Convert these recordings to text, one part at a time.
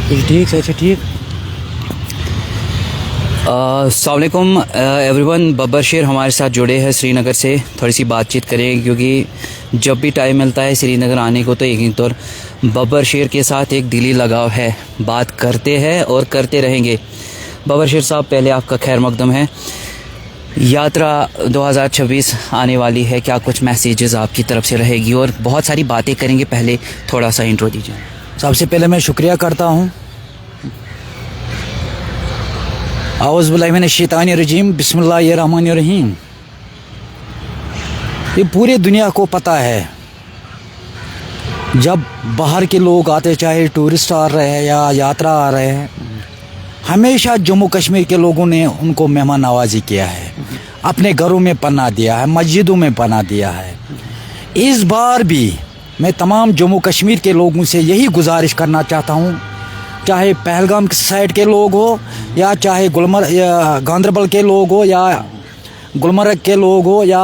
ठीक से अच्छा ठीक। अस्सलाम वालेकुम एवरीवन। बब्बर शेर हमारे साथ जुड़े हैं श्रीनगर से। थोड़ी सी बातचीत करें क्योंकि जब भी टाइम मिलता है श्रीनगर आने को तो यकीन तौर बब्बर शेर के साथ एक दिली लगाव है। बात करते हैं और करते रहेंगे। बब्बर शेर साहब, पहले आपका खैर मकदम है। यात्रा 2026 आने वाली है, क्या कुछ मैसेजेस आपकी तरफ से रहेगी और बहुत सारी बातें करेंगे। पहले थोड़ा सा इंट्रो दीजिए। सबसे पहले मैं शुक्रिया करता हूँ। औज़ु बिल्लाहि मिनश शैतानिर रजीम, बिस्मिल्लाहिर रहमानिर रहीम। ये पूरी दुनिया को पता है, जब बाहर के लोग आते, चाहे टूरिस्ट आ रहे हैं या यात्रा आ रहे हैं, हमेशा जम्मू कश्मीर के लोगों ने उनको मेहमान नवाजी किया है, अपने घरों में पनाह दिया है, मस्जिदों में पनाह दिया है। इस बार भी मैं तमाम जम्मू कश्मीर के लोगों से यही गुजारिश करना चाहता हूँ, चाहे पहलगाम साइड के लोग हो या चाहे गांदरबल के लोग हो या गुलमर्ग के लोग हो या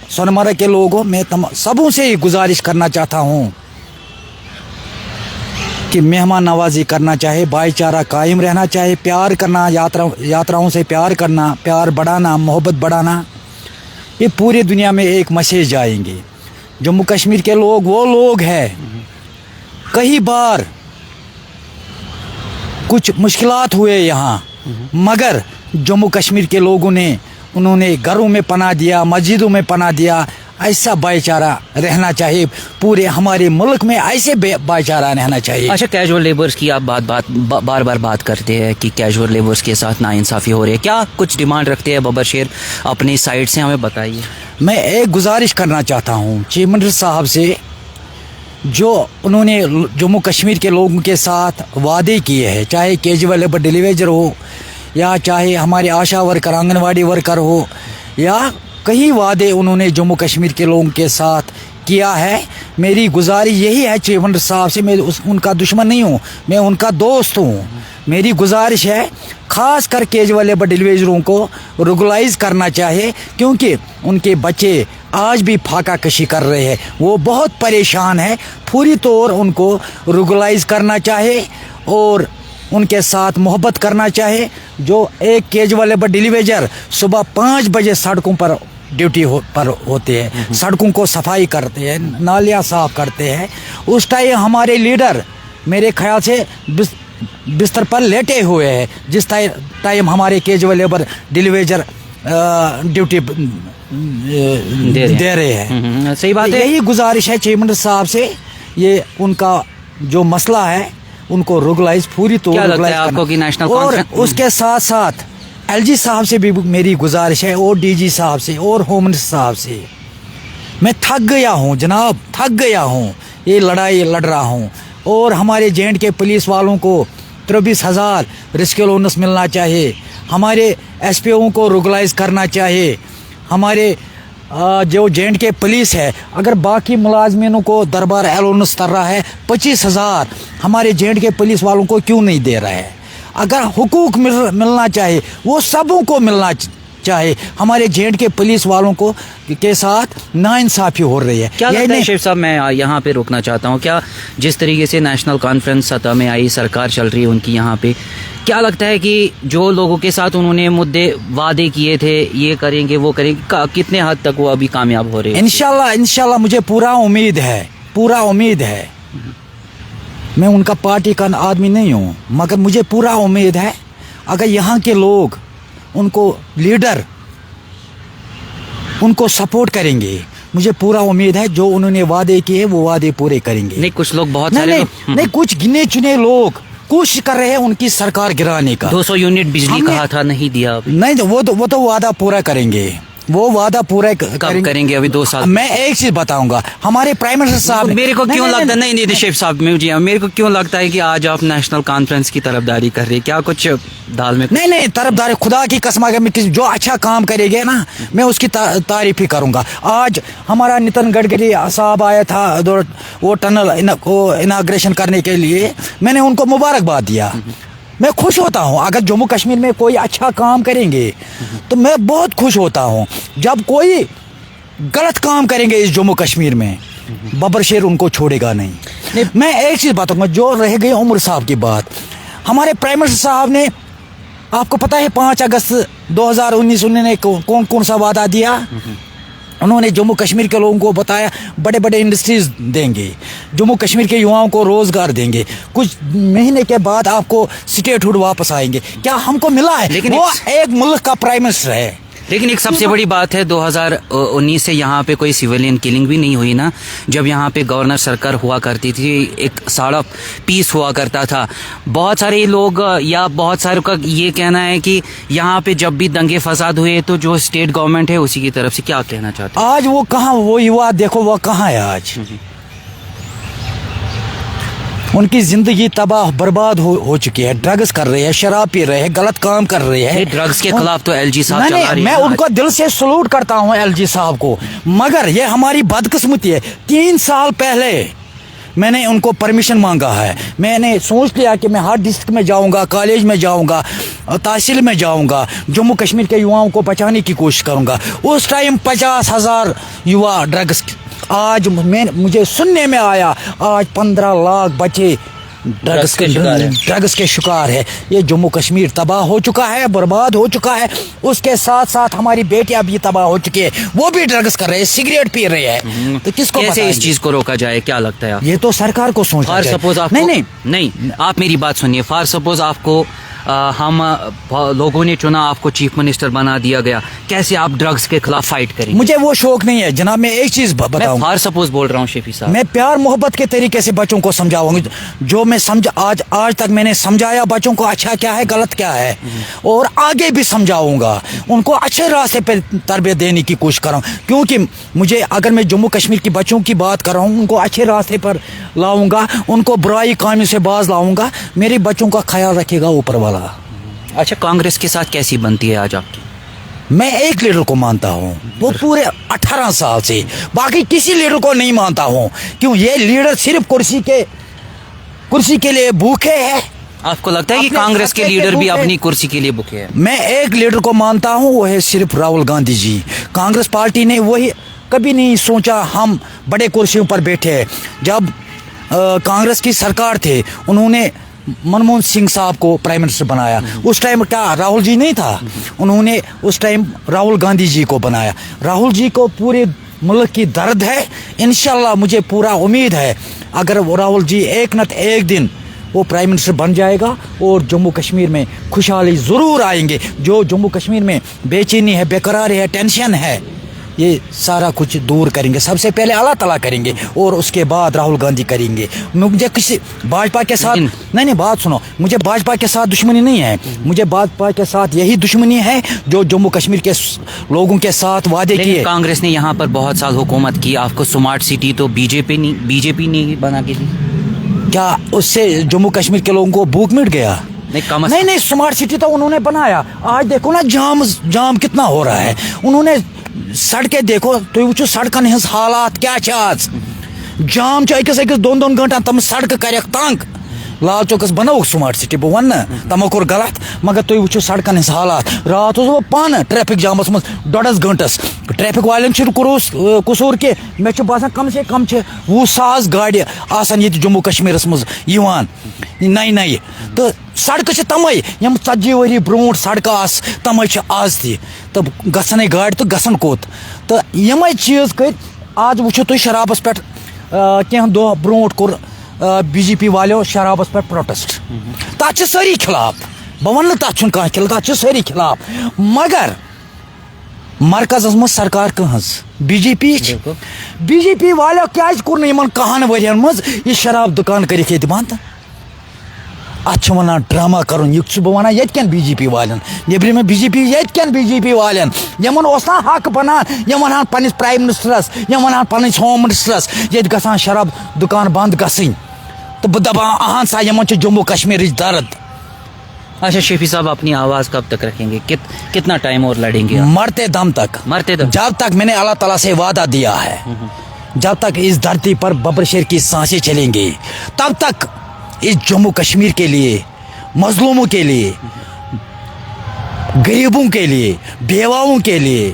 सोनमर्ग के लोग हो, मैं सबों से ही गुजारिश करना चाहता हूँ कि मेहमान नवाजी करना चाहे, भाईचारा कायम रहना चाहे, प्यार करना, यात्राओं से प्यार करना, प्यार बढ़ाना, मोहब्बत बढ़ाना, ये पूरी दुनिया में एक मैसेज जाएंगे। जम्मू कश्मीर के लोग वो लोग हैं, कई बार कुछ मुश्किलात हुए यहाँ, मगर जम्मू कश्मीर के लोगों ने उन्होंने घरों में पनाह दिया, मस्जिदों में पनाह दिया। ऐसा भाईचारा रहना चाहिए, पूरे हमारे मुल्क में ऐसे भाईचारा रहना चाहिए। अच्छा, कैजुअल लेबर्स की आप बार बार बात करते हैं कि कैजुअल लेबर्स के साथ नाइंसाफ़ी हो रही है, क्या कुछ डिमांड रखते हैं बब्बर शेर अपनी साइड से, हमें बताइए। मैं एक गुजारिश करना चाहता हूँ चीफ मिनिस्टर साहब से, जो उन्होंने जम्मू कश्मीर के लोगों के साथ वादे किए हैं, चाहे कैजुअल लेबर डिलीवर हो या चाहे हमारे आशा वर्कर, आंगनवाड़ी वर्कर हो, या कई वादे उन्होंने जम्मू कश्मीर के लोगों के साथ किया है। मेरी गुजारिश यही है चीफ मिनिस्टर साहब से, मैं उनका दुश्मन नहीं हूँ, मैं उनका दोस्त हूँ। मेरी गुजारिश है ख़ास कर कैजुअल लेबर डिलीवरों को रेगुलाइज करना चाहिए, क्योंकि उनके बच्चे आज भी फाका कशी कर रहे हैं, वो बहुत परेशान है। पूरी तौर उनको रेगुलाइज करना चाहिए और उनके साथ मोहब्बत करना चाहिए। जो एक कैजुअल लेबर डिलीवर सुबह 5 बजे सड़कों पर ड्यूटी पर होते हैं, सड़कों को सफाई करते हैं, नालियाँ साफ करते हैं, उस टाइम हमारे लीडर मेरे ख्याल से बिस्तर पर लेटे हुए हैं, जिस टाइम हमारे कैजुअल लेबर डिलीवर ड्यूटी दे रहे हैं। सही बात है। यही गुजारिश है चीफ मिनिस्टर साहब से, ये उनका जो मसला है उनको रेगुलाइज पूरी तौर आपको कि नेशनल और उसके साथ साथ एलजी साहब से भी मेरी गुजारिश है और डीजी साहब से और होम मिनिस्टर साहब से। मैं थक गया हूँ जनाब, थक गया हूँ, ये लड़ाई लड़ रहा हूँ। और हमारे जेएंड के पुलिस वालों को 23,000 रिस्क लोनस मिलना चाहिए, हमारे एसपीओ को रेगुलाइज करना चाहिए। हमारे जो जेएंड के पुलिस है, अगर बाकी मुलाजमीनों को दरबार एलोनस कर रहा है 25,000, हमारे जेएंड के पुलिस वालों को क्यों नहीं दे रहा है? अगर हुकूक मिलना चाहिए वो सबों को मिलना चाहे। हमारे जेएंड के पुलिस वालों को के साथ नाइंसाफ़ी हो रही है। क्या लगता है शेख साहब, मैं यहाँ पे रोकना चाहता हूँ, क्या जिस तरीके से नेशनल कॉन्फ्रेंस सतह में आई, सरकार चल रही है उनकी यहाँ पे, क्या लगता है कि जो लोगों के साथ उन्होंने मुद्दे वादे किए थे, ये करेंगे वो करेंगे, कितने हद तक वो अभी कामयाब हो रहे हैं? इंशाल्लाह मुझे पूरा उम्मीद है। मैं उनका पार्टी का आदमी नहीं हूँ, मगर मुझे पूरा उम्मीद है अगर यहाँ के लोग उनको लीडर उनको सपोर्ट करेंगे, मुझे पूरा उम्मीद है जो उन्होंने वादे किए वो वादे पूरे करेंगे। नहीं, कुछ लोग बहुत सारे नहीं, कुछ गिने चुने लोग कोशिश कर रहे हैं उनकी सरकार गिराने का। 200 यूनिट बिजली कहा था, नहीं दिया। नहीं, वो तो वादा पूरा करेंगे, वो वादा पूरा करेंगे अभी 2 साल। मैं एक चीज बताऊंगा, हमारे प्राइम मिनिस्टर साहब मेरे को क्यों लगता है, नहीं शेख साहब, मेरे को क्यों लगता है कि आज आप नेशनल कॉन्फ्रेंस की तरफदारी कर रही है, क्या कुछ दाल में? नहीं, तरफदारी खुदा की कसम, अगर जो अच्छा काम करेंगे ना मैं उसकी तारीफ ही करूंगा। आज हमारा नितिन गडकरी साहब आया था वो टनल को इनाग्रेशन करने के लिए, मैंने उनको मुबारकबाद दिया। मैं खुश होता हूँ अगर जम्मू कश्मीर में कोई अच्छा काम करेंगे तो मैं बहुत खुश होता हूँ। जब कोई गलत काम करेंगे इस जम्मू कश्मीर में, बब्बर शेर उनको छोड़ेगा नहीं। मैं एक चीज़ बताऊँगा, जो रह गई उमर साहब की बात, हमारे प्राइम मिनिस्टर साहब ने, आपको पता है 5 अगस्त 2019 उन्होंने कौन कौन सा वादा दिया? उन्होंने जम्मू कश्मीर के लोगों को बताया बड़े बड़े इंडस्ट्रीज देंगे, जम्मू कश्मीर के युवाओं को रोजगार देंगे, कुछ महीने के बाद आपको स्टेटहुड वापस आएंगे। क्या हमको मिला है? लेकिन वो एक मुल्क का प्राइम मिनिस्टर है। लेकिन एक सबसे बड़ी बात है 2019 से यहाँ पे कोई सिविलियन किलिंग भी नहीं हुई ना। जब यहाँ पे गवर्नर सरकार हुआ करती थी, एक सारा पीस हुआ करता था। बहुत सारे लोग या बहुत सारे का ये कहना है कि यहाँ पे जब भी दंगे फसाद हुए तो जो स्टेट गवर्नमेंट है उसी की तरफ से, क्या कहना चाहते हैं? आज वो कहाँ, वो युवा देखो वो कहाँ है आज। उनकी जिंदगी तबाह बर्बाद हो चुकी है। ड्रग्स कर रहे हैं, शराब पी रहे हैं, गलत काम कर रहे हैं। ड्रग्स के खिलाफ तो एलजी साहब चला रही है। मैं उनको दिल से सलूट करता हूं एलजी साहब को, मगर ये हमारी बदकिस्मती है। 3 साल पहले मैंने उनको परमिशन मांगा है। मैंने सोच लिया कि मैं हर डिस्ट्रिक्ट में जाऊंगा, कॉलेज में जाऊंगा, तहसील में जाऊंगा, जम्मू कश्मीर के युवाओं को बचाने की कोशिश करूंगा। उस टाइम 50,000 युवा ड्रग्स, आज मुझे सुनने में आया आज 15 लाख बच्चे ड्रग्स के शिकार है। ये जम्मू कश्मीर तबाह हो चुका है, बर्बाद हो चुका है। उसके साथ साथ हमारी बेटियां भी तबाह हो चुकी है, वो भी ड्रग्स कर रहे हैं, सिगरेट पी रहे हैं। तो किसको कैसे इस चीज को रोका जाए, क्या लगता है? ये तो सरकार को सोचना चाहिए। सपोज आप नहीं आप मेरी बात सुनिए। फॉर सपोज आपको हम लोगों ने चुना, आपको चीफ मिनिस्टर बना दिया गया, कैसे आप ड्रग्स के खिलाफ फाइट करेंगे? मुझे वो शौक नहीं है जनाब। मैं एक चीज बताऊं, फॉर सपोज बोल रहा हूँ शेफी साहब, मैं प्यार मोहब्बत के तरीके से बच्चों को समझाऊंगा। जो मैं आज तक मैंने समझाया बच्चों को, अच्छा क्या है गलत क्या है, और आगे भी समझाऊंगा। उनको अच्छे रास्ते पे तरबियत देने की कोशिश कर रहा हूँ, क्योंकि मुझे, अगर मैं जम्मू कश्मीर की बच्चों की बात कर रहा हूँ, उनको अच्छे रास्ते पर लाऊंगा, उनको बुराई कामों से बाज लाऊंगा। मेरे बच्चों का ख्याल रखेगा ऊपर वाला। अच्छा, कांग्रेस के साथ कैसी बनती है आज आपकी? मैं एक लीडर को मानता हूँ, वो पूरे 18 साल से, बाकी किसी लीडर को नहीं मानता हूँ। क्यों? ये लीडर सिर्फ कुर्सी के लिए भूखे हैं। आपको लगता है कि कांग्रेस के लीडर भी अपनी कुर्सी के लिए भूखे हैं? मैं एक लीडर को मानता हूँ, वो है सिर्फ राहुल गांधी जी। कांग्रेस पार्टी ने वही कभी नहीं सोचा हम बड़े कुर्सियों पर बैठे। जब कांग्रेस की सरकार थे, उन्होंने मनमोहन सिंह साहब को प्राइम मिनिस्टर बनाया। उस टाइम क्या राहुल जी नहीं था? उन्होंने उस टाइम राहुल गांधी जी को बनाया। राहुल जी को पूरे मुल्क की दर्द है। इंशाल्लाह मुझे पूरा उम्मीद है, अगर वो राहुल जी एक न एक दिन वो प्राइम मिनिस्टर बन जाएगा और जम्मू कश्मीर में खुशहाली ज़रूर आएंगे। जो जम्मू कश्मीर में बेचैनी है, बेकरारी है, टेंशन है, ये सारा कुछ दूर करेंगे। सबसे पहले अल्लाह ताला करेंगे और उसके बाद राहुल गांधी करेंगे। मुझे किसी भाजपा के साथ नहीं बात सुनो, मुझे भाजपा के साथ दुश्मनी नहीं है। मुझे भाजपा के साथ यही दुश्मनी है जो जम्मू कश्मीर के लोगों के साथ वादे किए। कांग्रेस ने यहाँ पर बहुत साल हुकूमत की, आपको स्मार्ट सिटी तो बीजेपी ने बना के दी। क्या उससे जम्मू कश्मीर के लोगों को भूख मिट गया? नहीं, स्मार्ट सिटी तो उन्होंने बनाया। आज देखो ना जाम कितना हो रहा है। उन्होंने सड़कें देखो, तो वो सड़कन हज हालात क्या आज जाम अकिस 2 घंटा तम सड़क कर तंग। लाल चौकस बनाओ स्मार्ट सिटी, बह वन तमो कोर गलत, मगर तुम वो सड़कन हज हालात। रात बह पान ट्रैफिक जामस मज 1.5 घंटस। ट्रैफिक वाले कसूर कि मे बसान कम से कम 20,000 गाड़ी आसान ये जम्मू कश्मीर मज नई तो सड़क तमें यम 40 वरी ब्रो सड़क आस तमें आज तो गसन गाड़ी तो गसन कोत तो यम चीज कर। आज वो तुम शराबस पे कह दह ब्रो कोर बीजेपी वालों शराबस पे प्रोटेस्ट। तथ सारी खिलाफ, बह वन तथ खिलाफ, तथ सारी खिलाफ, मगर मरकज मज सरकार कहज बीजेपी वालों क्या कोर कहन वरियन मज ये शराब दुकान कर बंद। अत वन ड्रामा कर बह वन ये बीजेपी वालन नब्रम बीजेपी वालन यमन ना हक बनान यम वन पन्निस प्राइम मिनिस्टरस यम वन पन्निस होम मिनिस्टरस ये गसान शराब दुकान बंद गसनी। तो बह दपा अहन सा यमन जम्मू कश्मीर दर्द। अच्छा शेफी साहब, अपनी आवाज कब तक रखेंगे? कितना टाइम और लड़ेंगे? मरते दम तक। जब तक मैंने अल्लाह ताला से वादा दिया है, जब तक इस धरती पर बब्बरशेर की सांसें चलेंगी, तब तक इस जम्मू कश्मीर के लिए, मजलूमों के लिए, गरीबों के लिए, बेवाओं के लिए,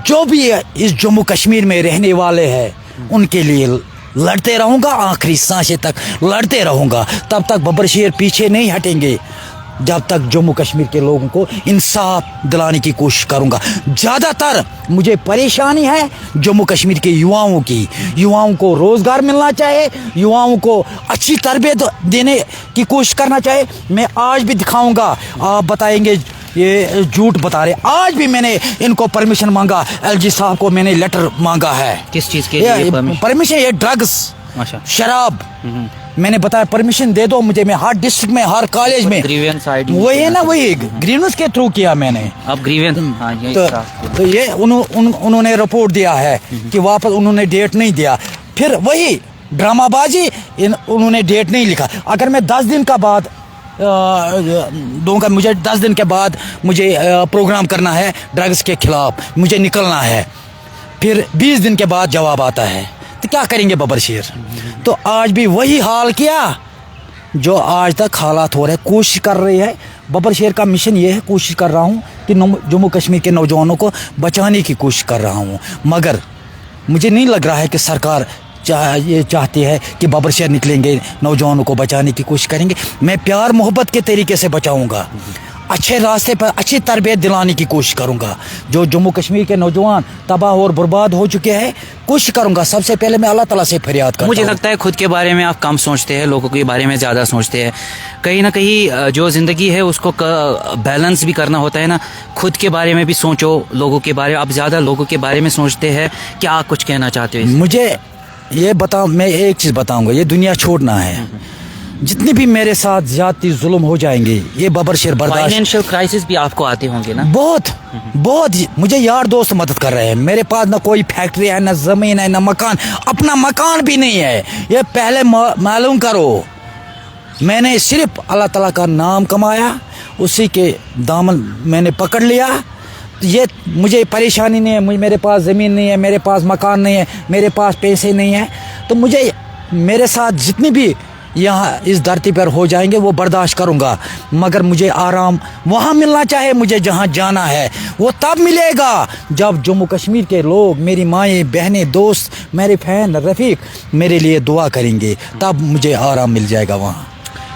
जो भी इस जम्मू कश्मीर में रहने वाले हैं, उनके लिए लड़ते रहूंगा आखिरी सांसें तक लड़ते रहूंगा, तब तक बब्बर शेर पीछे नहीं हटेंगे, जब तक जम्मू कश्मीर के लोगों को इंसाफ दिलाने की कोशिश करूंगा। ज़्यादातर मुझे परेशानी है जम्मू कश्मीर के युवाओं की, युवाओं को रोज़गार मिलना चाहिए, युवाओं को अच्छी तरबियत देने की कोशिश करना चाहिए। मैं आज भी दिखाऊंगा, आप बताएंगे ये झूठ बता रहे। आज भी मैंने इनको परमिशन मांगा, एलजी साहब को मैंने लेटर मांगा है। किस चीज़ के लिए परमिशन? ये ड्रग्स, शराब, मैंने बताया परमिशन दे दो मुझे, मैं हर डिस्ट्रिक्ट में हर कॉलेज में, वही है ना, वही ग्रीवेंस के थ्रू किया मैंने। अब ग्रीवेंस तो ये उन्होंने रिपोर्ट दिया है कि वापस उन्होंने डेट नहीं दिया, फिर वही ड्रामाबाजी, उन्होंने डेट नहीं लिखा। अगर मैं 10 दिन का बाद दूंगा, मुझे 10 दिन के बाद मुझे प्रोग्राम करना है ड्रग्स के खिलाफ, मुझे निकलना है, फिर 20 दिन के बाद जवाब आता है, तो क्या करेंगे बब्बर शेर? तो आज भी वही हाल किया जो आज तक हालात हो रहे। कोशिश कर रही है बब्बर शेर का मिशन ये है, कोशिश कर रहा हूँ कि जम्मू कश्मीर के नौजवानों को बचाने की कोशिश कर रहा हूँ, मगर मुझे नहीं लग रहा है कि सरकार ये चाहती है कि बब्बर शेर निकलेंगे, नौजवानों को बचाने की कोशिश करेंगे। मैं प्यार मोहब्बत के तरीके से बचाऊंगा, अच्छे रास्ते पर अच्छी तरबियत दिलाने की कोशिश करूंगा। जो जम्मू कश्मीर के नौजवान तबाह और बर्बाद हो चुके हैं, कोशिश करूंगा सबसे पहले मैं अल्लाह ताला से फरियाद करता हूं। मुझे लगता है खुद के बारे में आप कम सोचते हैं, लोगों के बारे में ज़्यादा सोचते हैं। कहीं ना कहीं जो ज़िंदगी है उसको बैलेंस भी करना होता है ना, खुद के बारे में भी सोचो, लोगों के बारे में। आप ज़्यादा लोगों के बारे में सोचते हैं, क्या कुछ कहना चाहते हो? मुझे ये बताओ, मैं एक चीज़ बताऊंगा, ये दुनिया छोड़ना है। जितने भी मेरे साथ ज्यादती जुल्म हो जाएंगे, ये बब्बर शेर बर्दाश्त। फाइनेंशियल क्राइसिस भी आपको आते होंगे ना? बहुत मुझे यार दोस्त मदद कर रहे हैं। मेरे पास ना कोई फैक्ट्री है, ना जमीन है, ना मकान, अपना मकान भी नहीं है। ये पहले मालूम करो, मैंने सिर्फ अल्लाह ताला का नाम कमाया, उसी के दामन मैंने पकड़ लिया। ये मुझे परेशानी नहीं है, मेरे पास ज़मीन नहीं है, मेरे पास मकान नहीं है, मेरे पास पैसे नहीं है, तो मुझे मेरे साथ जितनी भी यहाँ इस धरती पर हो जाएंगे वो बर्दाश्त करूँगा, मगर मुझे आराम वहाँ मिलना चाहिए। मुझे जहाँ जाना है वो तब मिलेगा जब जम्मू कश्मीर के लोग, मेरी माएँ बहनें, दोस्त, मेरे फैन रफ़ीक मेरे लिए दुआ करेंगे, तब मुझे आराम मिल जाएगा वहाँ।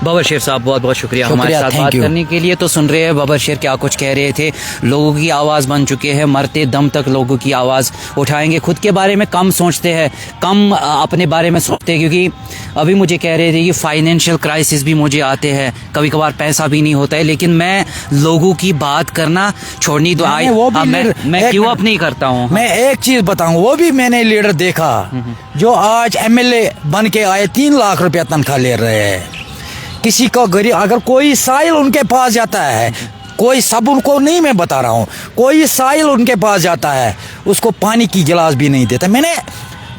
बब्बर शेर साहब बहुत बहुत शुक्रिया हमारे साथ बात करने के लिए। तो सुन रहे हैं बब्बर शेर क्या कुछ कह रहे थे, लोगों की आवाज़ बन चुके हैं, मरते दम तक लोगों की आवाज़ उठाएंगे। खुद के बारे में कम सोचते हैं, कम अपने बारे में सोचते हैं, क्योंकि अभी मुझे कह रहे थे कि फाइनेंशियल क्राइसिस भी मुझे आते हैं, कभी कभार पैसा भी नहीं होता है, लेकिन मैं लोगों की बात करना छोड़नी तो मैं क्यों अब नहीं करता हूँ। मैं एक चीज़ बताऊँ, वो भी मैंने लीडर देखा जो आज MLA बन के आए 3 लाख रुपया तनख्वाह ले रहे हैं। किसी का गरीब, अगर कोई साइल उनके पास जाता है, कोई सब उनको नहीं, मैं बता रहा हूँ, कोई साइल उनके पास जाता है, उसको पानी की गिलास भी नहीं देता। मैंने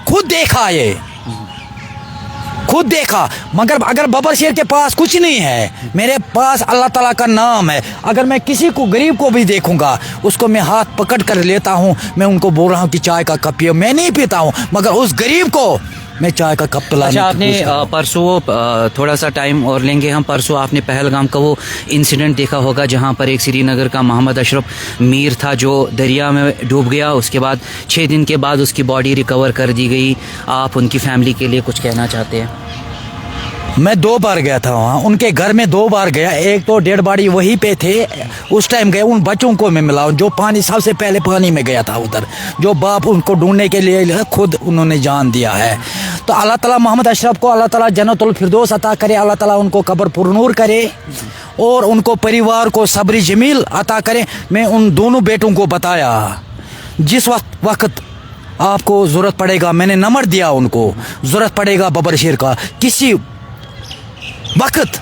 खुद देखा, ये खुद देखा। मगर अगर बब्बर शेर के पास कुछ नहीं है, मेरे पास अल्लाह ताला का नाम है, अगर मैं किसी को गरीब को भी देखूंगा, उसको मैं हाथ पकड़ कर लेता हूँ, मैं उनको बोल रहा हूँ कि चाय का कप पियो, मैं नहीं पीता हूँ, मगर उस गरीब को मैं चाय का कप पिलाने। अच्छा, आपने परसों, थोड़ा सा टाइम और लेंगे हम, परसों आपने पहलगाम का वो इंसिडेंट देखा होगा जहां पर एक श्रीनगर का मोहम्मद अशरफ मीर था जो दरिया में डूब गया। उसके बाद 6 दिन के बाद उसकी बॉडी रिकवर कर दी गई। आप उनकी फैमिली के लिए कुछ कहना चाहते हैं? मैं 2 बार गया था वहाँ, उनके घर में 2 बार गया। एक तो डेड बॉडी वहीं पे थे, उस टाइम गया, उन बच्चों को मैं मिला जो पानी, सबसे पहले पानी में गया था उधर, जो बाप उनको ढूंढने के लिए खुद उन्होंने जान दिया है। तो अल्लाह ताला मोहम्मद अशरफ को अल्लाह ताला जन्नतुल फिरदौस अता करे, अल्लाह ताला उनको कब्र पुरनूर करे और उनको परिवार को सब्र जमील अता करे। मैं उन दोनों बेटों को बताया, जिस वक्त आपको ज़रूरत पड़ेगा, मैंने नंबर दिया उनको, ज़रूरत पड़ेगा बब्बर शेर का किसी वक्त,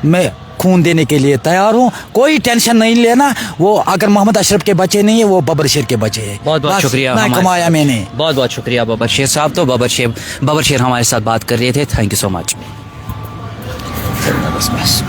मैं खून देने के लिए तैयार हूँ। कोई टेंशन नहीं लेना, वो अगर मोहम्मद अशरफ के बच्चे नहीं है, वो बब्बर शेर के बच्चे हैं। बहुत बहुत शुक्रिया, कमाया मैंने। बहुत बहुत शुक्रिया बब्बर शेर साहब। तो बब्बर शेर हमारे साथ बात कर रहे थे। Thank you so much. बस